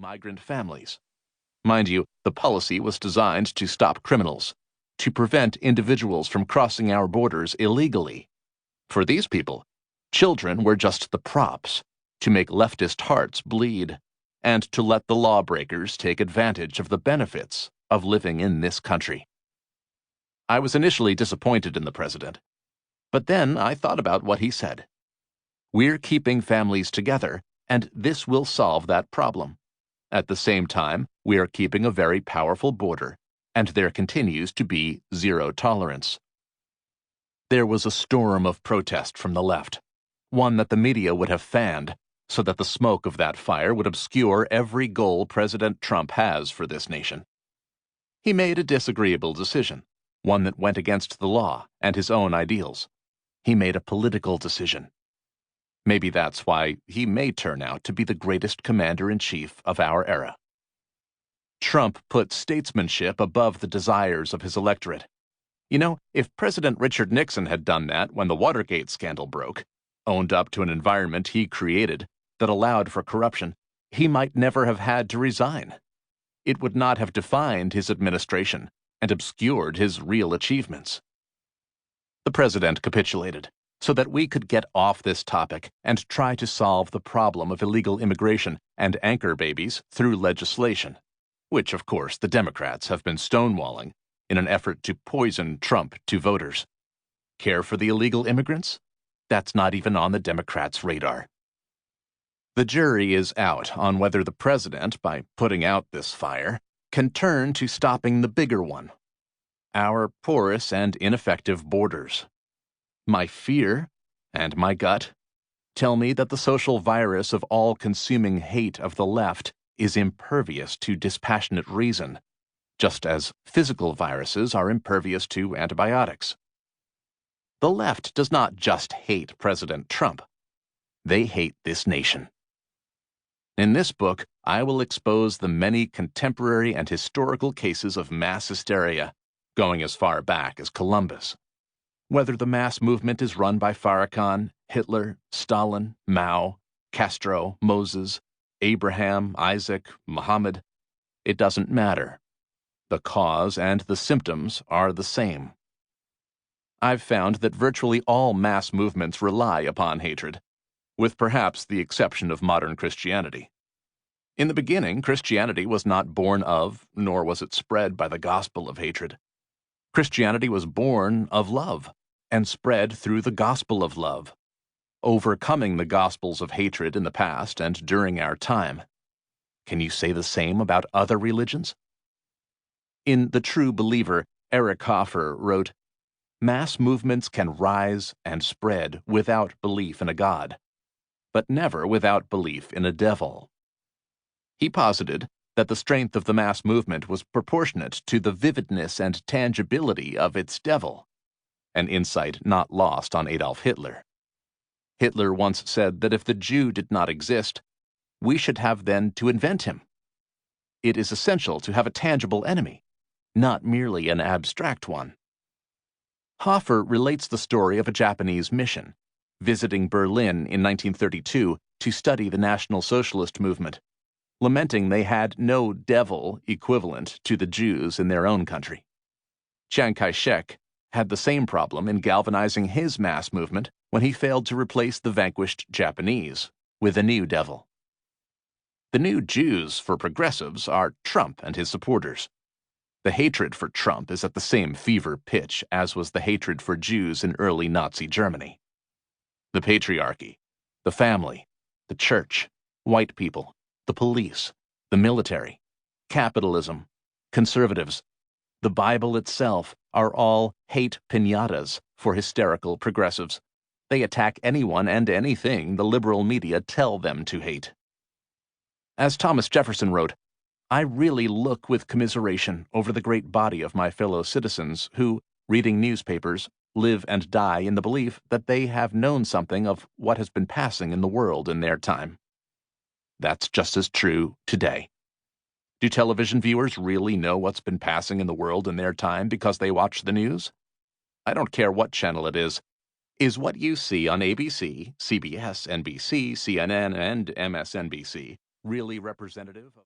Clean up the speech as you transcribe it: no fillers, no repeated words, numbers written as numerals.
migrant families. Mind you, the policy was designed to stop criminals, to prevent individuals from crossing our borders illegally. For these people, children were just the props to make leftist hearts bleed and to let the lawbreakers take advantage of the benefits of living in this country. I was initially disappointed in the president, but then I thought about what he said. We're keeping families together, and this will solve that problem. At the same time, we are keeping a very powerful border, and there continues to be zero tolerance. There was a storm of protest from the left, one that the media would have fanned, so that the smoke of that fire would obscure every goal President Trump has for this nation. He made a disagreeable decision, one that went against the law and his own ideals. He made a political decision. Maybe that's why he may turn out to be the greatest commander-in-chief of our era. Trump put statesmanship above the desires of his electorate. You know, if President Richard Nixon had done that when the Watergate scandal broke, owned up to an environment he created that allowed for corruption, he might never have had to resign. It would not have defined his administration and obscured his real achievements. The president capitulated so that we could get off this topic and try to solve the problem of illegal immigration and anchor babies through legislation, which, of course, the Democrats have been stonewalling in an effort to poison Trump to voters. Care for the illegal immigrants? That's not even on the Democrats' radar. The jury is out on whether the president, by putting out this fire, can turn to stopping the bigger one, our porous and ineffective borders. My fear and my gut tell me that the social virus of all-consuming hate of the left is impervious to dispassionate reason, just as physical viruses are impervious to antibiotics. The left does not just hate President Trump. They hate this nation. In this book, I will expose the many contemporary and historical cases of mass hysteria, going as far back as Columbus. Whether the mass movement is run by Farrakhan, Hitler, Stalin, Mao, Castro, Moses, Abraham, Isaac, Muhammad, it doesn't matter. The cause and the symptoms are the same. I've found that virtually all mass movements rely upon hatred, with perhaps the exception of modern Christianity. In the beginning, Christianity was not born of, nor was it spread by the gospel of hatred. Christianity was born of love and spread through the gospel of love, overcoming the gospels of hatred in the past and during our time. Can you say the same about other religions? In The True Believer, Eric Hoffer wrote, "Mass movements can rise and spread without belief in a God, but never without belief in a devil." He posited that the strength of the mass movement was proportionate to the vividness and tangibility of its devil, an insight not lost on Adolf Hitler. Hitler once said that if the Jew did not exist, we should have then to invent him. It is essential to have a tangible enemy, not merely an abstract one. Hoffer relates the story of a Japanese mission, visiting Berlin in 1932 to study the National Socialist movement, lamenting they had no devil equivalent to the Jews in their own country. Chiang Kai-shek had the same problem in galvanizing his mass movement when he failed to replace the vanquished Japanese with a new devil. The new Jews for progressives are Trump and his supporters. The hatred for Trump is at the same fever pitch as was the hatred for Jews in early Nazi Germany. The patriarchy, the family, the church, white people, the police, the military, capitalism, conservatives, the Bible itself are all hate piñatas for hysterical progressives. They attack anyone and anything the liberal media tell them to hate. As Thomas Jefferson wrote, "I really look with commiseration over the great body of my fellow citizens who, reading newspapers, live and die in the belief that they have known something of what has been passing in the world in their time." That's just as true today. Do television viewers really know what's been passing in the world in their time because they watch the news? I don't care what channel it is. Is what you see on ABC, CBS, NBC, CNN, and MSNBC really representative of